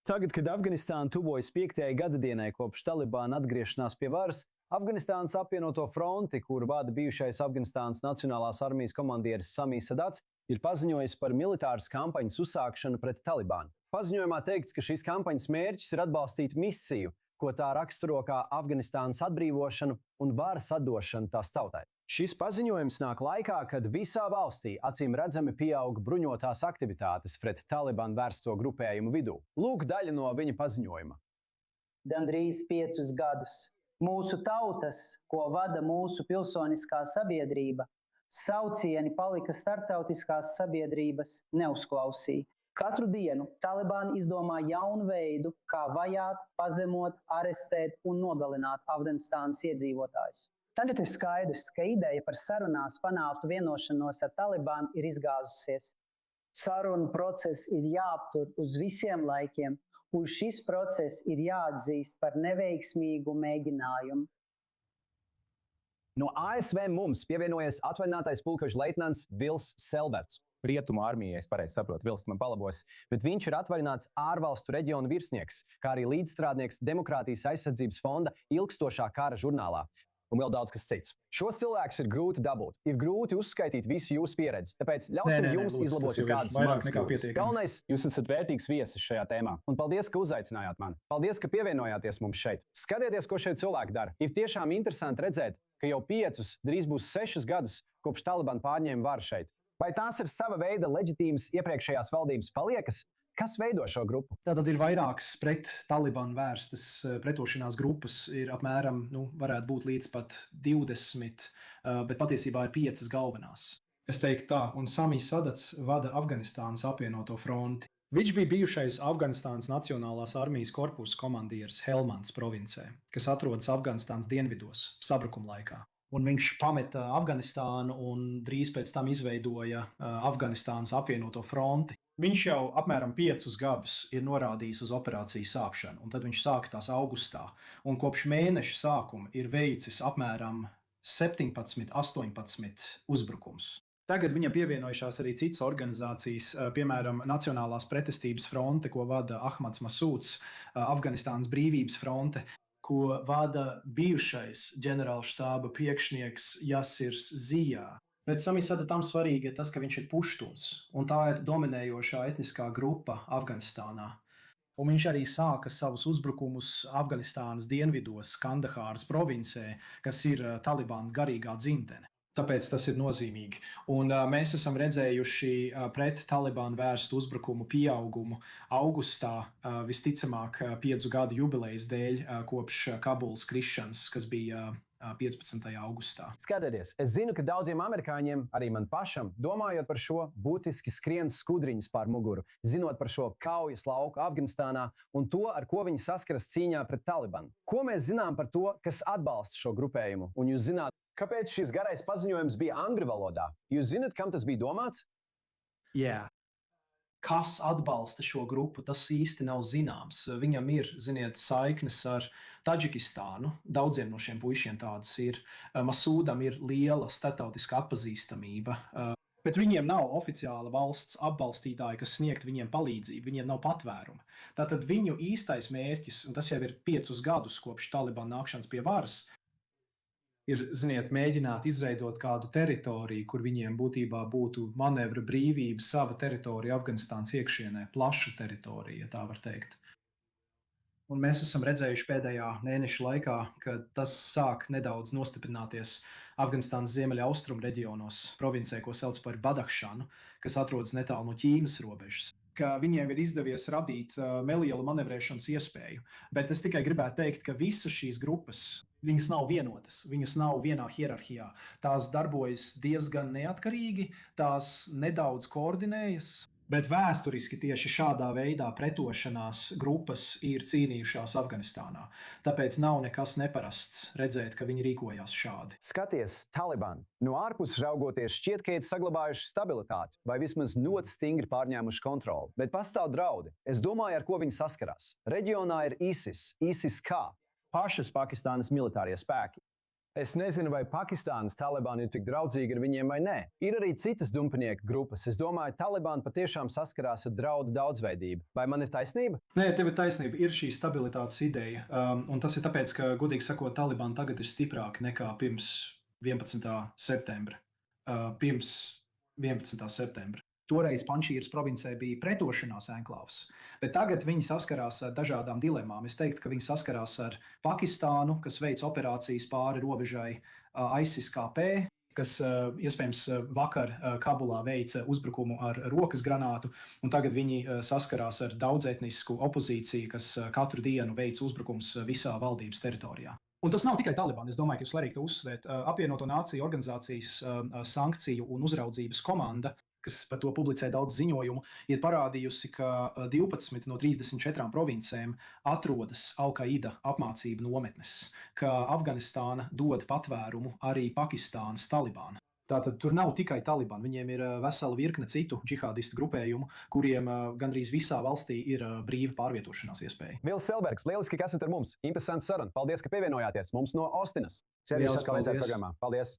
Tagad, kad Afganistāna tuvojas 5. gadadienai kopš Talibāna atgriešanās pie varas, Afganistānas apvienoto fronti, kuru vada bijušais Afganistānas Nacionālās armijas komandieris Samijs Sadats, ir paziņojis par militāras kampaņas uzsākšanu pret Talibānu. Paziņojumā teikts, ka šīs kampaņas mērķis ir atbalstīt misiju, ko tā raksturo kā Afganistānas atbrīvošanu un varas atdošanu tās tautai. Šis paziņojums nāk laikā, kad visā valstī acīm redzami pieaug bruņotās aktivitātes pret Talibanu vērsto grupējumu vidū. Lūk daļa no viņa paziņojuma. Gandrīz 5 gadus mūsu tautas, ko vada mūsu pilsoniskā sabiedrība, saucieni palika starptautiskās sabiedrības neuzklausīti. Katru dienu Talibāni izdomā jaunu veidu, kā vajāt, pazemot, arestēt un nogalināt Afganistānas iedzīvotājus. Tagad ir skaidrs, ka ideja par sarunās panāktu vienošanos ar Talibānu ir izgāzusies. Sarunu process ir jāaptur uz visiem laikiem, un šis process ir jāatzīst par neveiksmīgu mēģinājumu. No ASV mums pievienojies atvaļinātais pulkažu leitnants Vils Selberts. Rietumu armijai, es pareizi saprotu, Vils man palabos, bet viņš ir atvaļināts ārvalstu reģionu virsnieks, kā arī līdzstrādnieks Demokrātijas aizsardzības fonda ilgstošā kara žurnālā. Un vēl daudz kas cits. Šos cilvēkus ir grūti dabūt. Ir grūti uzskaitīt visu jūsu pieredzi, tāpēc ļausim jums izlabot kādas smagas kļūdas. Galvenais, jūs esat vērtīgs viesis šajā tēmā. Un paldies, ka uzaicinājāt mani. Paldies, ka pievienojāties mums šeit. Skatieties, ko šie cilvēki dara. Ir tiešām interesanti redzēt, ka jau 5, drīz būs 6 gadus, kopš Talibāna pārņēma varu šeit. Vai tās ir sava veida leģitīmas iepriekšējās valdības paliekas? Kas veido šo grupu? Tātad ir vairākas pret Talibanu vērstas pretošanās grupas, ir apmēram, varētu būt līdz pat 20, bet patiesībā ir 5 galvenās. Es teiktu tā, un Samijs Sadats vada Afganistānas apvienoto fronti. Viņš bija bijušais Afganistānas Nacionālās armijas korpusa komandieris Helmandas provincē, kas atrodas Afganistānas dienvidos sabrukuma laikā. Un viņš pameta Afganistānu un drīz pēc tam izveidoja Afganistānas apvienoto fronti. Viņš jau apmēram 5 gadus ir norādījis uz operāciju sākšanu, un tad viņš sāka tās augustā. Un kopš mēneša sākuma ir veicis apmēram 17, 18 uzbrukums. Tagad viņam pievienojušās arī citas organizācijas, piemēram, Nacionālās pretestības fronte, ko vada Ahmads Masūds, Afganistānas brīvības fronte, ko vada bijušais ģenerālštāba priekšnieks Jasirs Zijā. Bet Samijs Sadatam svarīgi ir tas, ka viņš ir puštuns, un tā ir dominējošā etniskā grupa Afganistānā. Un viņš arī sāka savus uzbrukumus Afganistānas dienvidos, Kandahāras provincē, kas ir Talibāna garīgā dzimtene. Tāpēc tas ir nozīmīgi. Un mēs esam redzējuši pret Talibānu vērstu uzbrukumu pieaugumu augustā, visticamāk 5 gadu jubilejas dēļ kopš Kabulas krišanas, kas bija 15. augustā. Skatieties, es zinu, ka daudziem amerikāņiem, arī man pašam, domājot par šo, būtiski skrien skudriņas pār muguru, zinot par šo kaujas lauku Afganistānā un to, ar ko viņi saskaras cīņā pret Talibanu. Ko mēs zinām par to, kas atbalsta šo grupējumu? Un jūs zināt, kāpēc šis garais paziņojums bija angļu valodā? Jūs zināt, kam tas bija domāts? Jā. Kas atbalsta šo grupu, tas īsti nav zināms. Viņam ir, saiknes ar Taģikistānu. Daudziem no šiem puišiem tādas ir. Masūdam ir liela starptautiska atpazīstamība. Bet viņiem nav oficiāla valsts atbalstītāja, kas sniegt viņiem palīdzību. Viņiem nav patvēruma. Tātad viņu īstais mērķis, un tas jau ir 5 gadus kopš Talibāna nākšanas pie varas, ir, mēģināt izveidot kādu teritoriju, kur viņiem būtībā būtu manevra brīvība, sava teritorija Afganistānas iekšienē, plaša teritorija, ja tā var teikt. Un mēs esam redzējuši pēdējā mēneša laikā, ka tas sāk nedaudz nostiprināties Afganistānas ziemeļaustrumu reģionos, provincē, ko sauc par Badahšanu, kas atrodas netālu no Ķīnas robežas. Ka viņiem ir izdevies radīt nelielu manevrēšanas iespēju. Bet es tikai gribētu teikt, ka visas šīs grupas, viņas nav vienotas, viņas nav vienā hierarhijā. Tās darbojas diezgan neatkarīgi, tās nedaudz koordinējas. Bet vēsturiski tieši šādā veidā pretošanās grupas ir cīnījušās Afganistānā. Tāpēc nav nekas neparasts redzēt, ka viņi rīkojās šādi. Skaties, Talibānu. No ārpuses raugoties šķiet, ka ir saglabājuši stabilitāti vai vismaz ļoti stingri pārņēmuši kontroli. Bet pastāv draudi. Es domāju, ar ko viņi saskarās. Reģionā ir ISIS, ISIS-K, pašas Pakistānas militārie spēki. Es nezinu, vai Pakistānas Talibāni ir tik draudzīgi ar viņiem vai nē. Ir arī citas dumpinieku grupas. Es domāju, Talibāni patiešām saskarās ar draudu daudzveidību. Vai man ir taisnība? Nē, tev ir taisnība. Ir šī stabilitātes ideja. Un tas ir tāpēc, ka, godīgi sakot, Talibāni tagad ir stiprāki nekā pirms 11. septembra. Pirms 11. septembra. Toreiz Panšīras provincē bija pretošanās enklāvs, bet tagad viņi saskarās ar dažādām dilemmām. Es teiktu, ka viņi saskarās ar Pakistānu, kas veic operācijas pāri robežai, ISIS-KP, kas iespējams vakar Kabulā veica uzbrukumu ar rokas granātu, un tagad viņi saskarās ar daudzetnisku opozīciju, kas katru dienu veic uzbrukums visā valdības teritorijā. Un tas nav tikai Talibāni. Es domāju, ka ir svarīgi to uzsvērt. Apvienoto Nāciju organizācijas sankciju un uzraudzības komanda, kas par to publicē daudz ziņojumu, ir parādījusi, ka 12 no 34 provincēm atrodas Al-Qaida apmācību nometnes, ka Afganistāna dod patvērumu arī Pakistānas Talibāna. Tātad tur nav tikai Talibāni, viņiem ir vesela virkne citu džihādistu grupējumu, kuriem gandrīz visā valstī ir brīva pārvietošanās iespēja. Vils Selbergs, lieliski, ka esat ar mums. Interesants saruna. Paldies, ka pievienojāties mums no Ostinas. Liels paldies. Programmā. Paldies!